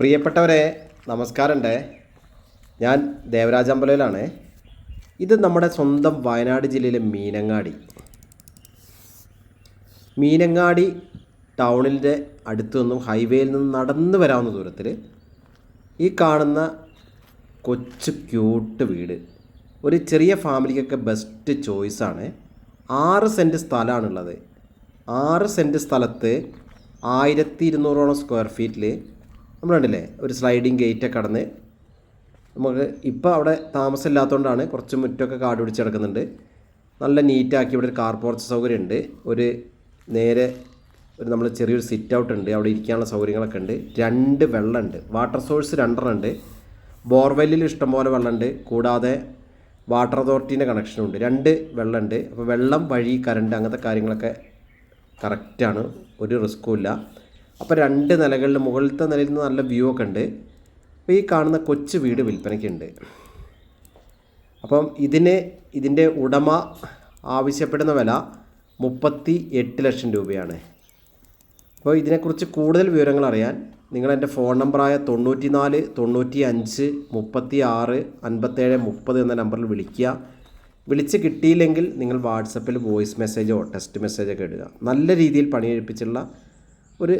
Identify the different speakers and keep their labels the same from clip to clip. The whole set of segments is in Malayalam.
Speaker 1: പ്രിയപ്പെട്ടവരെ നമസ്കാരമുണ്ട്. ഞാൻ ദേവരാജ് അമ്പലയിലാണ്. ഇത് നമ്മുടെ സ്വന്തം വയനാട് ജില്ലയിലെ മീനങ്ങാടി ടൗണിൻ്റെ അടുത്തു നിന്നും ഹൈവേയിൽ നിന്നും നടന്നു വരാവുന്ന ദൂരത്തിൽ ഈ കാണുന്ന കൊച്ചു ക്യൂട്ട് വീട് ഒരു ചെറിയ ഫാമിലിക്കൊക്കെ ബെസ്റ്റ് ചോയ്സാണ്. 6 സെൻറ്റ് സ്ഥലമാണുള്ളത്. 6 സെൻറ്റ് സ്ഥലത്ത് 1200 സ്ക്വയർ ഫീറ്റിൽ നമ്മൾ കണ്ടില്ലേ ഒരു സ്ലൈഡിങ് ഗേറ്റൊക്കെ കടന്ന് നമുക്ക് ഇപ്പോൾ അവിടെ താമസമില്ലാത്തതുകൊണ്ടാണ് കുറച്ച് മുറ്റമൊക്കെ കാട് പിടിച്ച് കിടക്കുന്നുണ്ട്. നല്ല നീറ്റാക്കി ഇവിടെ ഒരു കാർ പോർച്ച് സൗകര്യമുണ്ട്. ഒരു നേരെ ഒരു നമ്മൾ ചെറിയൊരു സിറ്റ് ഔട്ട് ഉണ്ട്. അവിടെ ഇരിക്കാനുള്ള സൗകര്യങ്ങളൊക്കെ ഉണ്ട്. 2 വെള്ളമുണ്ട്. വാട്ടർ സോഴ്സ് 2 ഉണ്ട്. ബോർവെല്ലിൽ ഇഷ്ടംപോലെ വെള്ളമുണ്ട്. കൂടാതെ വാട്ടർ അതോറിറ്റീൻ്റെ കണക്ഷനുണ്ട്. 2 വെള്ളമുണ്ട്. അപ്പോൾ വെള്ളം, വഴി, കറണ്ട് അങ്ങനത്തെ കാര്യങ്ങളൊക്കെ കറക്റ്റാണ്. ഒരു റിസ്ക്കും ഇല്ല. അപ്പോൾ 2 നിലകളിൽ മുകളിലത്തെ നിലയിൽ നിന്ന് നല്ല വ്യൂ ഒക്കെ ഉണ്ട്. അപ്പോൾ ഈ കാണുന്ന കൊച്ചു വീട് വിൽപ്പനയ്ക്കുണ്ട്. അപ്പം ഇതിൻ്റെ ഉടമ ആവശ്യപ്പെടുന്ന വില 38 ലക്ഷം രൂപയാണ്. അപ്പോൾ ഇതിനെക്കുറിച്ച് കൂടുതൽ വിവരങ്ങൾ അറിയാൻ നിങ്ങൾ എൻ്റെ ഫോൺ നമ്പറായ 94 95 36 57 30 എന്ന നമ്പറിൽ വിളിക്കുക. വിളിച്ച് കിട്ടിയില്ലെങ്കിൽ നിങ്ങൾ വാട്സപ്പിൽ വോയിസ് മെസ്സേജോ ടെക്സ്റ്റ് മെസ്സേജൊക്കെ ഇടുക. നല്ല രീതിയിൽ പണിയെടുപ്പിച്ചുള്ള ഒരു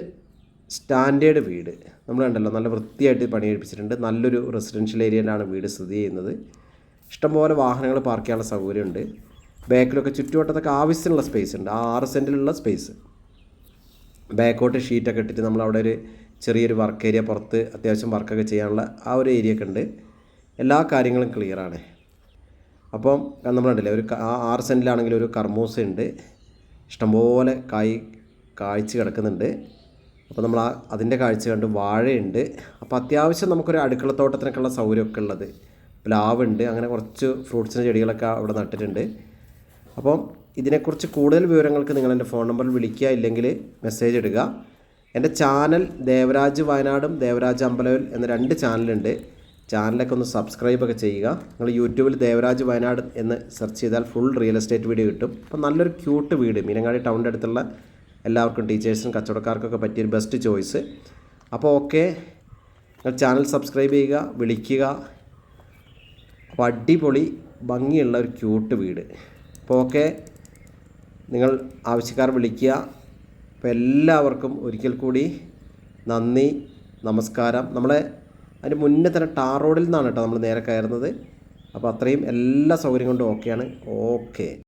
Speaker 1: സ്റ്റാൻഡേർഡ് വീട് നമ്മൾ കണ്ടല്ലോ, നല്ല വൃത്തിയായിട്ട് പണിയെടുപ്പിച്ചിട്ടുണ്ട്. നല്ലൊരു റെസിഡൻഷ്യൽ ഏരിയയിലാണ് വീട് സ്ഥിതി ചെയ്യുന്നത്. ഇഷ്ടംപോലെ വാഹനങ്ങൾ പാർക്ക് ചെയ്യാനുള്ള സൗകര്യമുണ്ട്. ബാക്കിലൊക്കെ ചുറ്റുവട്ടത്തൊക്കെ ആവശ്യമുള്ള സ്പേസ് ഉണ്ട്. 6 സെൻറ്റിലുള്ള സ്പേസ്. ബാക്കോട്ട് ഷീറ്റൊക്കെ ഇട്ടിട്ട് നമ്മളവിടെ ഒരു ചെറിയൊരു വർക്ക് ഏരിയ, പുറത്ത് അത്യാവശ്യം വർക്കൊക്കെ ചെയ്യാനുള്ള ആ ഒരു ഏരിയ ഒക്കെ ഉണ്ട്. എല്ലാ കാര്യങ്ങളും ക്ലിയറാണ്. അപ്പം നമ്മൾ കണ്ടില്ലേ ഒരു 6 സെൻറ്റിലാണെങ്കിൽ ഒരു കർമൂസ ഉണ്ട്. ഇഷ്ടംപോലെ കായ്ച്ച് കിടക്കുന്നുണ്ട്. അപ്പോൾ നമ്മൾ അതിൻ്റെ കാഴ്ച കണ്ട് വാഴയുണ്ട്. അപ്പോൾ അത്യാവശ്യം നമുക്കൊരു അടുക്കളത്തോട്ടത്തിനൊക്കെയുള്ള സൗകര്യമൊക്കെ ഉള്ളത്. പ്ലാവുണ്ട്. അങ്ങനെ കുറച്ച് ഫ്രൂട്ട്സിൻ്റെ ചെടികളൊക്കെ അവിടെ നട്ടിട്ടുണ്ട്. അപ്പം ഇതിനെക്കുറിച്ച് കൂടുതൽ വിവരങ്ങൾക്ക് നിങ്ങൾ എൻ്റെ ഫോൺ നമ്പറിൽ വിളിക്കുക, ഇല്ലെങ്കിൽ മെസ്സേജ് ഇടുക. എൻ്റെ ചാനൽ ദേവരാജ് വയനാടും ദേവരാജ് അമ്പലവിൽ എന്ന 2 ചാനലുണ്ട്. ചാനലൊക്കെ ഒന്ന് സബ്സ്ക്രൈബൊക്കെ ചെയ്യുക. നിങ്ങൾ യൂട്യൂബിൽ ദേവരാജ് വയനാട് എന്ന് സെർച്ച് ചെയ്താൽ ഫുൾ റിയൽ എസ്റ്റേറ്റ് വീഡിയോ കിട്ടും. അപ്പം നല്ലൊരു ക്യൂട്ട് വീട് മീനങ്ങാടി ടൗണിൻ്റെ അടുത്തുള്ള എല്ലാവർക്കും, ടീച്ചേഴ്സിനും കച്ചവടക്കാർക്കൊക്കെ പറ്റിയൊരു ബെസ്റ്റ് ചോയ്സ്. അപ്പോൾ ഓക്കെ, നിങ്ങൾ ചാനൽ സബ്സ്ക്രൈബ് ചെയ്യുക, വിളിക്കുക. അപ്പോൾ അടിപൊളി ഭംഗിയുള്ള ഒരു ക്യൂട്ട് വീട്. അപ്പോൾ ഓക്കെ, നിങ്ങൾ ആവശ്യക്കാർ വിളിക്കുക. അപ്പോൾ എല്ലാവർക്കും ഒരിക്കൽ കൂടി നന്ദി, നമസ്കാരം. നമ്മളെ അതിന് മുന്നേ തന്നെ ടാർ റോഡിൽ നിന്നാണ് കേട്ടോ നമ്മൾ നേരെ കയറുന്നത്. അപ്പോൾ അത്രയും എല്ലാ സൗകര്യം കൊണ്ടും ഓക്കെയാണ്. ഓക്കെ.